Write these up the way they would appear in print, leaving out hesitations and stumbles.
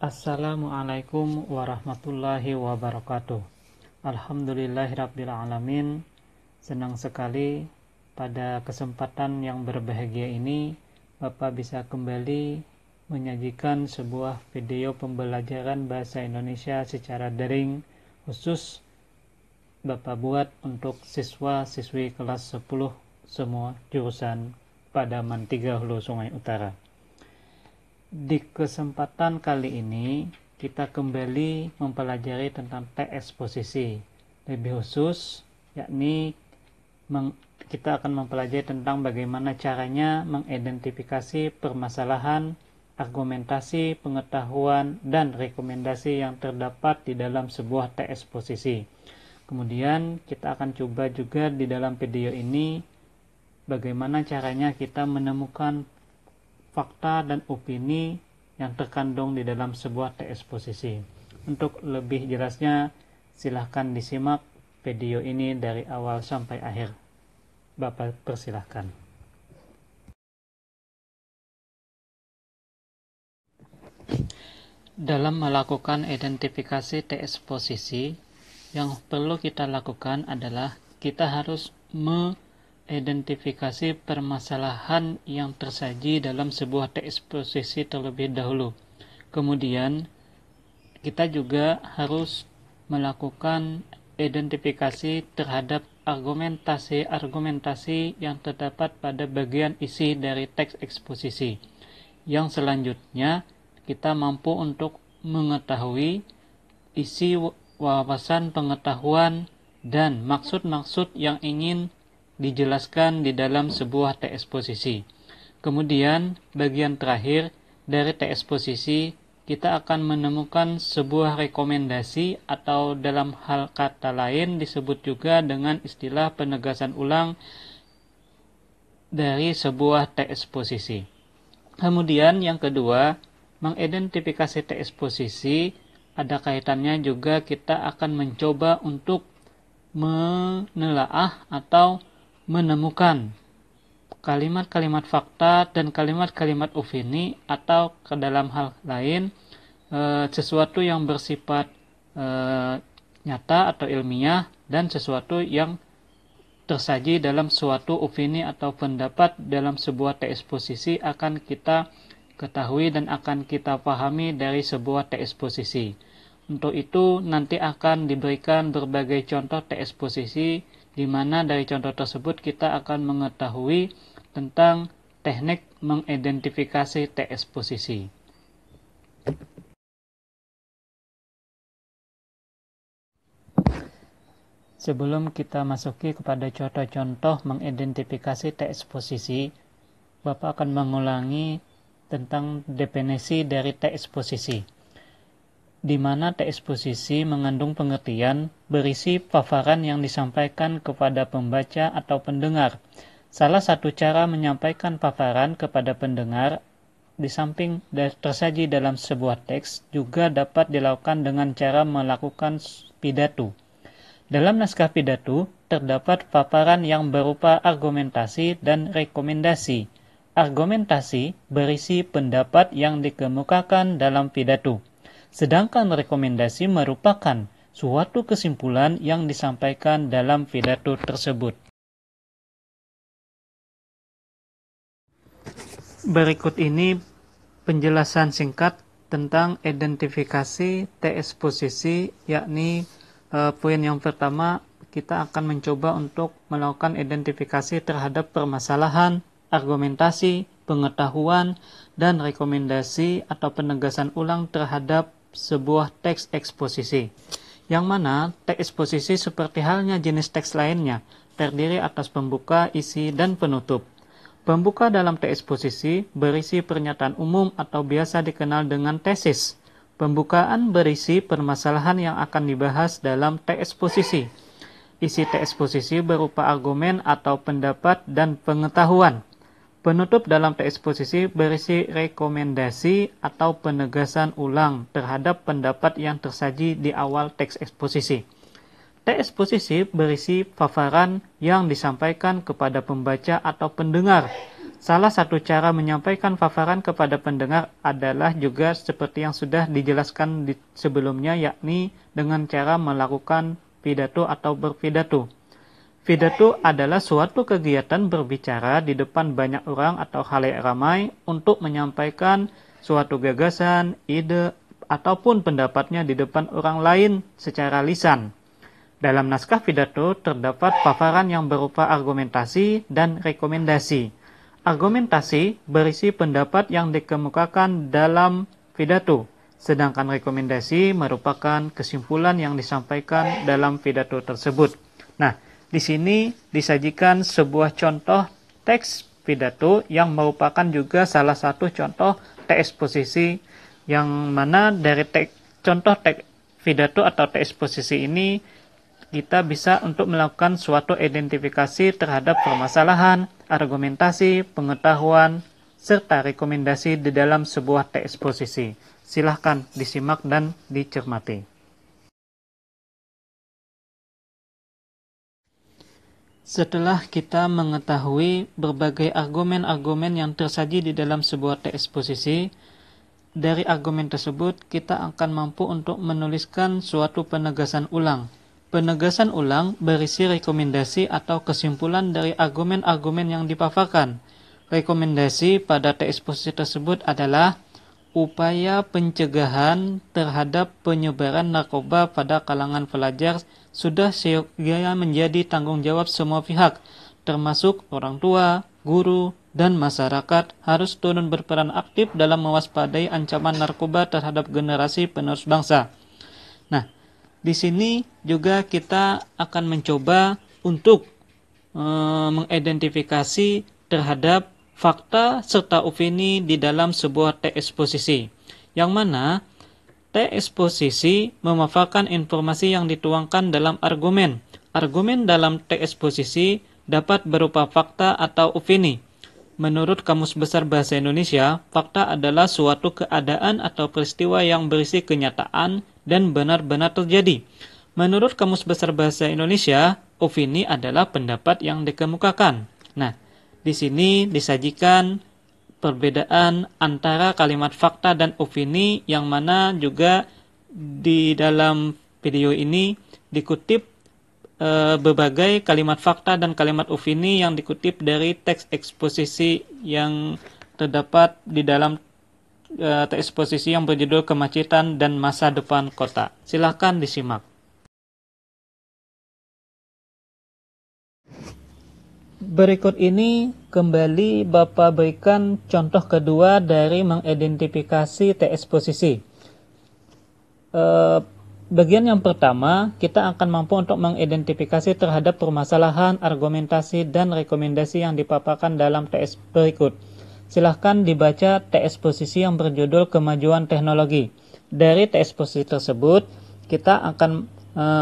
Assalamualaikum warahmatullahi wabarakatuh. Alhamdulillahirrabbilalamin. Senang sekali pada kesempatan yang berbahagia ini Bapak bisa kembali menyajikan sebuah video pembelajaran bahasa Indonesia secara daring khusus Bapak buat untuk siswa-siswi kelas 10 semua jurusan Padaman 3 Hulu Sungai Utara. Di kesempatan kali ini kita kembali mempelajari tentang teks posisi. Lebih khusus yakni kita akan mempelajari tentang bagaimana caranya mengidentifikasi permasalahan, argumentasi, pengetahuan, dan rekomendasi yang terdapat di dalam sebuah teks posisi. Kemudian kita akan coba juga di dalam video ini bagaimana caranya kita menemukan fakta dan opini yang terkandung di dalam sebuah teks posisi. Untuk lebih jelasnya, silahkan disimak video ini dari awal sampai akhir. Bapak persilahkan. Dalam melakukan identifikasi teks posisi, yang perlu kita lakukan adalah kita harus identifikasi permasalahan yang tersaji dalam sebuah teks posisi terlebih dahulu. Kemudian kita juga harus melakukan identifikasi terhadap argumentasi yang terdapat pada bagian isi dari teks eksposisi. Yang selanjutnya kita mampu untuk mengetahui isi wawasan pengetahuan dan maksud-maksud yang ingin dijelaskan di dalam sebuah teks posisi. Kemudian bagian terakhir dari teks posisi kita akan menemukan sebuah rekomendasi atau dalam hal kata lain disebut juga dengan istilah penegasan ulang dari sebuah teks posisi. Kemudian yang kedua, mengidentifikasi teks posisi ada kaitannya juga kita akan mencoba untuk menelaah atau menemukan kalimat-kalimat fakta dan kalimat-kalimat opini atau ke dalam hal lain sesuatu yang bersifat nyata atau ilmiah dan sesuatu yang tersaji dalam suatu opini atau pendapat dalam sebuah teks posisi akan kita ketahui dan akan kita pahami dari sebuah teks posisi. Untuk itu nanti akan diberikan berbagai contoh teks posisi di mana dari contoh tersebut kita akan mengetahui tentang teknik mengidentifikasi teks posisi. Sebelum kita masuki kepada contoh-contoh mengidentifikasi teks posisi, Bapak akan mengulangi tentang definisi dari teks posisi, di mana teks posisi mengandung pengertian berisi paparan yang disampaikan kepada pembaca atau pendengar. Salah satu cara menyampaikan paparan kepada pendengar di samping tersaji dalam sebuah teks juga dapat dilakukan dengan cara melakukan pidato. Dalam naskah pidato terdapat paparan yang berupa argumentasi dan rekomendasi. Argumentasi berisi pendapat yang dikemukakan dalam pidato. Sedangkan rekomendasi merupakan suatu kesimpulan yang disampaikan dalam pidato tersebut. Berikut ini penjelasan singkat tentang identifikasi teks posisi, yakni poin yang pertama kita akan mencoba untuk melakukan identifikasi terhadap permasalahan, argumentasi, pengetahuan, dan rekomendasi atau penegasan ulang terhadap sebuah teks eksposisi, yang mana teks eksposisi seperti halnya jenis teks lainnya terdiri atas pembuka, isi, dan penutup. Pembuka dalam teks eksposisi berisi pernyataan umum atau biasa dikenal dengan tesis. Pembukaan berisi permasalahan yang akan dibahas dalam teks eksposisi. Isi teks eksposisi berupa argumen atau pendapat dan pengetahuan. Penutup dalam teks eksposisi berisi rekomendasi atau penegasan ulang terhadap pendapat yang tersaji di awal teks eksposisi. Teks eksposisi berisi paparan yang disampaikan kepada pembaca atau pendengar. salah satu cara menyampaikan paparan kepada pendengar adalah juga seperti yang sudah dijelaskan sebelumnya, yakni dengan cara melakukan pidato atau berpidato. Pidato adalah suatu kegiatan berbicara di depan banyak orang atau khalayak ramai untuk menyampaikan suatu gagasan, ide, ataupun pendapatnya di depan orang lain secara lisan. Dalam naskah pidato terdapat paparan yang berupa argumentasi dan rekomendasi. Argumentasi berisi pendapat yang dikemukakan dalam pidato, sedangkan rekomendasi merupakan kesimpulan yang disampaikan dalam pidato tersebut. Nah, di sini disajikan sebuah contoh teks pidato yang merupakan juga salah satu contoh teks eksposisi, yang mana dari contoh teks pidato atau teks eksposisi ini kita bisa untuk melakukan suatu identifikasi terhadap permasalahan, argumentasi, pengetahuan, serta rekomendasi di dalam sebuah teks eksposisi. Silahkan disimak dan dicermati. Setelah kita mengetahui berbagai argumen-argumen yang tersaji di dalam sebuah teks eksposisi, dari argumen tersebut kita akan mampu untuk menuliskan suatu penegasan ulang. Penegasan ulang berisi rekomendasi atau kesimpulan dari argumen-argumen yang dipaparkan. Rekomendasi pada teks eksposisi tersebut adalah upaya pencegahan terhadap penyebaran narkoba pada kalangan pelajar sudah seyogyanya menjadi tanggung jawab semua pihak, termasuk orang tua, guru, dan masyarakat harus turun berperan aktif dalam mewaspadai ancaman narkoba terhadap generasi penerus bangsa. Nah, di sini juga kita akan mencoba untuk mengidentifikasi terhadap fakta serta opini di dalam sebuah teks eksposisi, yang mana teks eksposisi memaparkan informasi yang dituangkan dalam argumen. Argumen dalam teks eksposisi dapat berupa fakta atau opini. Menurut Kamus Besar Bahasa Indonesia, fakta adalah suatu keadaan atau peristiwa yang berisi kenyataan dan benar-benar terjadi. Menurut Kamus Besar Bahasa Indonesia, opini adalah pendapat yang dikemukakan. Nah, di sini disajikan perbedaan antara kalimat fakta dan opini, yang mana juga di dalam video ini dikutip berbagai kalimat fakta dan kalimat opini yang dikutip dari teks eksposisi yang terdapat di dalam teks eksposisi yang berjudul Kemacetan dan Masa Depan Kota. Silahkan disimak. Berikut ini kembali Bapak berikan contoh kedua dari mengidentifikasi teks eksposisi. Bagian yang pertama, kita akan mampu untuk mengidentifikasi terhadap permasalahan, argumentasi, dan rekomendasi yang dipaparkan dalam teks berikut. Silahkan dibaca teks eksposisi yang berjudul Kemajuan Teknologi. Dari teks eksposisi tersebut, kita akan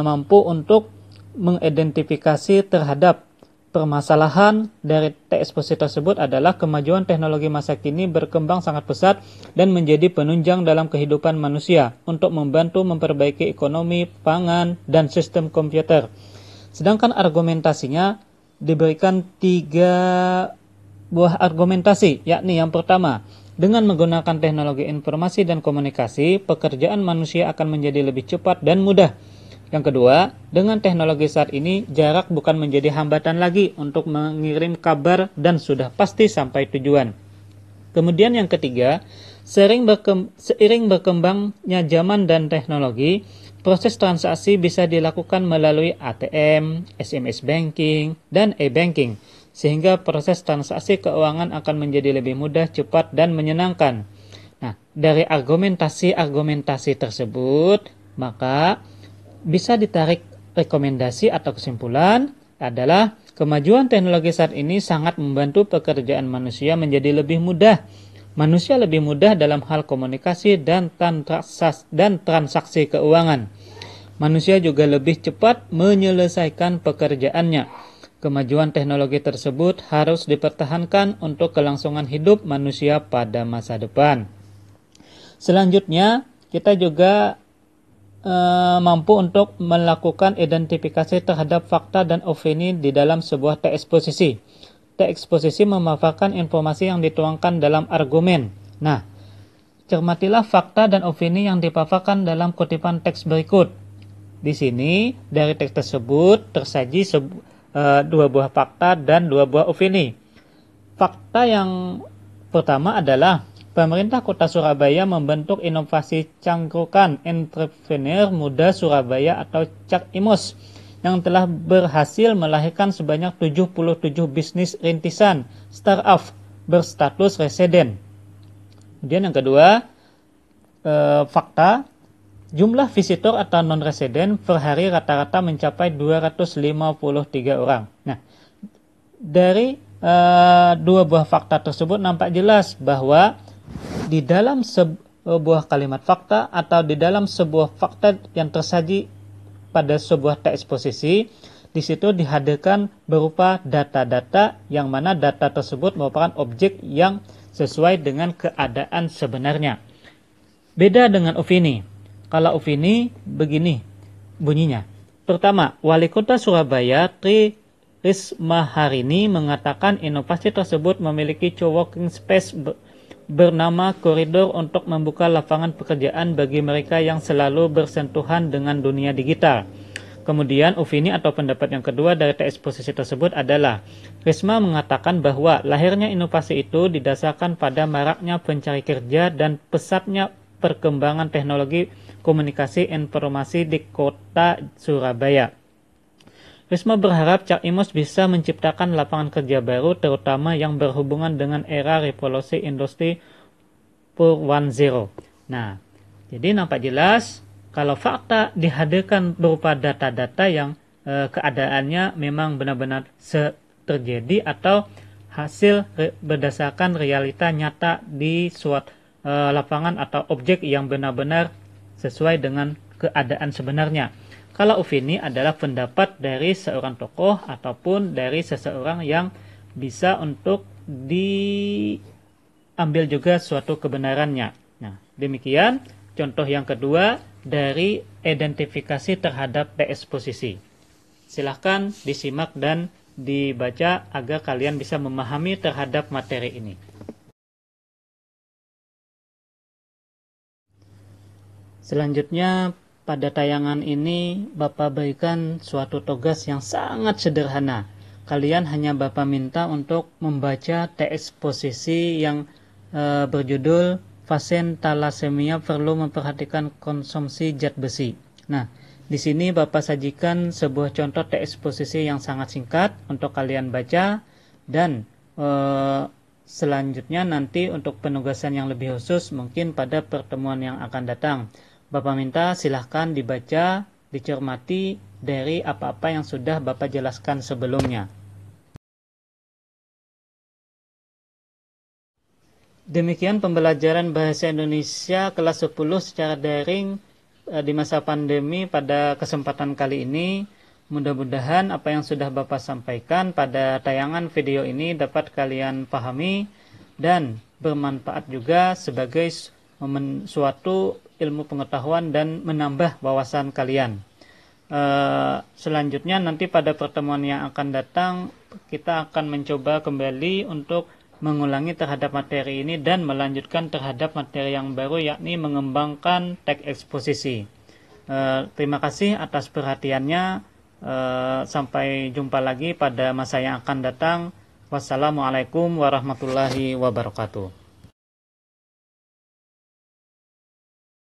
mampu untuk mengidentifikasi terhadap permasalahan dari teks eksposisi tersebut adalah kemajuan teknologi masa kini berkembang sangat pesat dan menjadi penunjang dalam kehidupan manusia untuk membantu memperbaiki ekonomi, pangan, dan sistem komputer. Sedangkan argumentasinya diberikan 3 buah argumentasi, yakni yang pertama, dengan menggunakan teknologi informasi dan komunikasi, pekerjaan manusia akan menjadi lebih cepat dan mudah. Yang kedua, dengan teknologi saat ini, jarak bukan menjadi hambatan lagi untuk mengirim kabar dan sudah pasti sampai tujuan. Kemudian yang ketiga, seiring berkembangnya zaman dan teknologi, proses transaksi bisa dilakukan melalui ATM, SMS banking, dan e-banking, sehingga proses transaksi keuangan akan menjadi lebih mudah, cepat, dan menyenangkan. Nah, dari argumentasi tersebut, maka bisa ditarik rekomendasi atau kesimpulan adalah kemajuan teknologi saat ini sangat membantu pekerjaan manusia menjadi lebih mudah. Manusia lebih mudah dalam hal komunikasi dan transaksi keuangan. Manusia juga lebih cepat menyelesaikan pekerjaannya. Kemajuan teknologi tersebut harus dipertahankan untuk kelangsungan hidup manusia pada masa depan. Selanjutnya, kita juga mampu untuk melakukan identifikasi terhadap fakta dan opini di dalam sebuah teks eksposisi. teks eksposisi memaparkan informasi yang dituangkan dalam argumen. Nah, cermatilah fakta dan opini yang dipaparkan dalam kutipan teks berikut. Di sini, dari teks tersebut tersaji dua buah fakta dan dua buah opini. Fakta yang pertama adalah pemerintah Kota Surabaya membentuk inovasi cangkrukan entrepreneur muda Surabaya atau Cak Imos yang telah berhasil melahirkan sebanyak 77 bisnis rintisan startup berstatus residen. Kemudian yang kedua, fakta, jumlah visitor atau non-residen per hari rata-rata mencapai 253 orang. Nah, dari dua buah fakta tersebut nampak jelas bahwa di dalam sebuah kalimat fakta atau di dalam sebuah fakta yang tersaji pada sebuah teks eksposisi, di situ dihadirkan berupa data-data yang mana data tersebut merupakan objek yang sesuai dengan keadaan sebenarnya. Beda dengan opini. Kalau opini begini bunyinya. Pertama, Wali Kota Surabaya Tri Risma Harini mengatakan inovasi tersebut memiliki co-working space bernama Koridor untuk membuka lapangan pekerjaan bagi mereka yang selalu bersentuhan dengan dunia digital. Kemudian opini atau pendapat yang kedua dari teks eksposisi tersebut adalah Risma mengatakan bahwa lahirnya inovasi itu didasarkan pada maraknya pencari kerja dan pesatnya perkembangan teknologi komunikasi informasi di Kota Surabaya. Risma berharap Cak Imos bisa menciptakan lapangan kerja baru terutama yang berhubungan dengan era revolusi industri 4.0. Nah, jadi nampak jelas kalau fakta dihadirkan berupa data-data yang keadaannya memang benar-benar terjadi atau hasil berdasarkan realita nyata di suatu lapangan atau objek yang benar-benar sesuai dengan keadaan sebenarnya. Kalau opini adalah pendapat dari seorang tokoh ataupun dari seseorang yang bisa untuk diambil juga suatu kebenarannya. Nah, demikian contoh yang kedua dari identifikasi terhadap teks eksposisi. Silahkan disimak dan dibaca agar kalian bisa memahami terhadap materi ini. Selanjutnya, pada tayangan ini Bapak berikan suatu tugas yang sangat sederhana. Kalian hanya Bapak minta untuk membaca teks eksposisi yang berjudul Pasien Talasemia Perlu Memperhatikan Konsumsi Zat Besi. Nah, di sini Bapak sajikan sebuah contoh teks eksposisi yang sangat singkat untuk kalian baca dan selanjutnya nanti untuk penugasan yang lebih khusus mungkin pada pertemuan yang akan datang. Bapak minta silahkan dibaca, dicermati dari apa-apa yang sudah Bapak jelaskan sebelumnya. Demikian pembelajaran Bahasa Indonesia kelas 10 secara daring di masa pandemi pada kesempatan kali ini. Mudah-mudahan apa yang sudah Bapak sampaikan pada tayangan video ini dapat kalian pahami dan bermanfaat juga sebagai suatu ilmu pengetahuan dan menambah wawasan kalian. Selanjutnya nanti pada pertemuan yang akan datang kita akan mencoba kembali untuk mengulangi terhadap materi ini dan melanjutkan terhadap materi yang baru yakni mengembangkan teks eksposisi. Terima kasih atas perhatiannya. Sampai jumpa lagi pada masa yang akan datang. Wassalamualaikum warahmatullahi wabarakatuh.